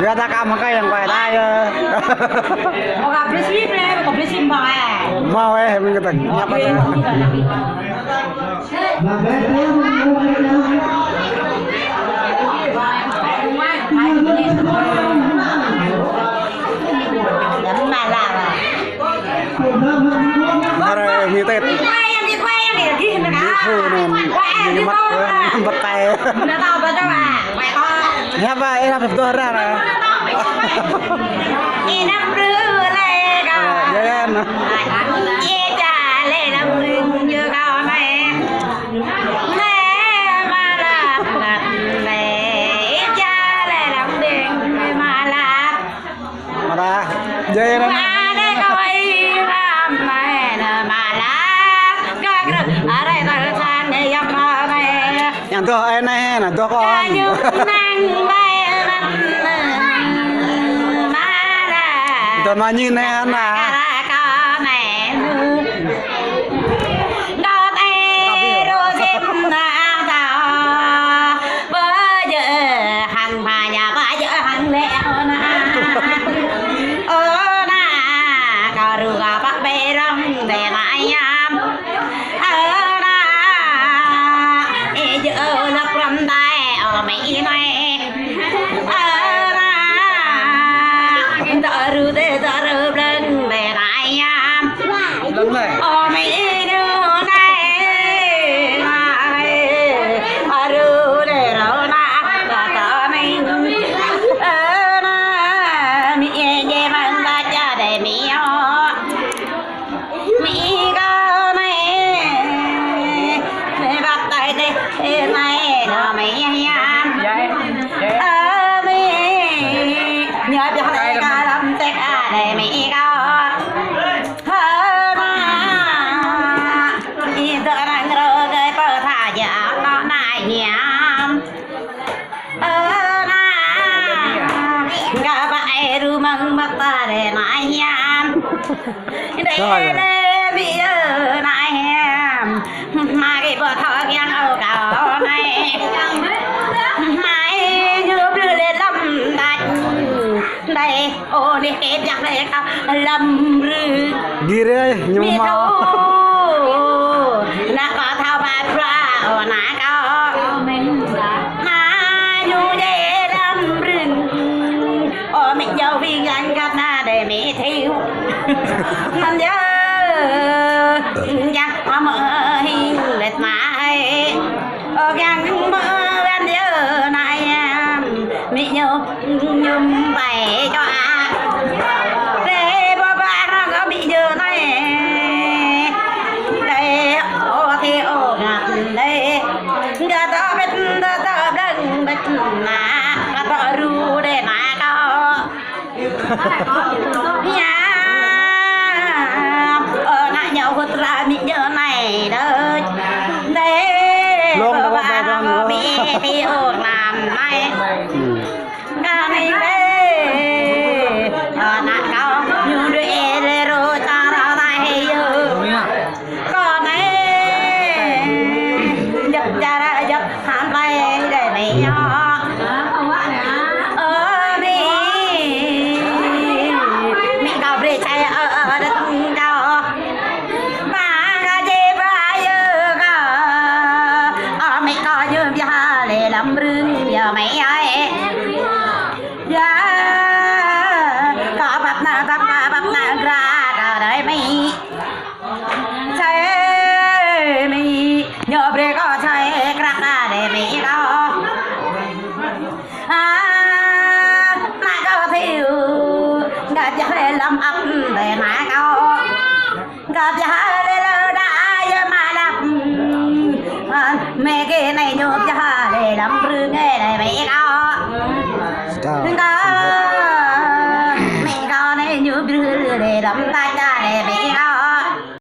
Gak tak kamu kayak yang kue tayo. Mau nggak bersih nih, mau bersih mau Mau minta nyapa Apa enak betul orang ya? Enak berulai kau. Jangan. Iya jalan enak berunjuk kau naik. Malah naik jalan enak berunjuk malah. Malah jangan. Ada kau iram main malah. Gak ada tersan yang kau naik. Yang tuh enak, tuh kok. Tuh manyi nih anak. Lâm rư Gire nhưng mà đã có thao bài fra ở nãy có mà nhu để lâm rừng ở mình giàu vì anh gặp na để mỹ thiêu mình nhớ chẳng mơ hình lệch mãi ở găng mơ anh nhớ này mỹ nhớ nhung bày cho nãy nhau hút ra bị nhớ này đấy đấy bà bị thì làm này ca này đấy nãy cao như đuổi lê rô ta ra này còn đấy dập ra ra dập hàn tay để mày nhau mẹ cái này nhộp cho để làm rương nghe này mẹ con mẹ con này nhộp rương để làm tay ra bị đau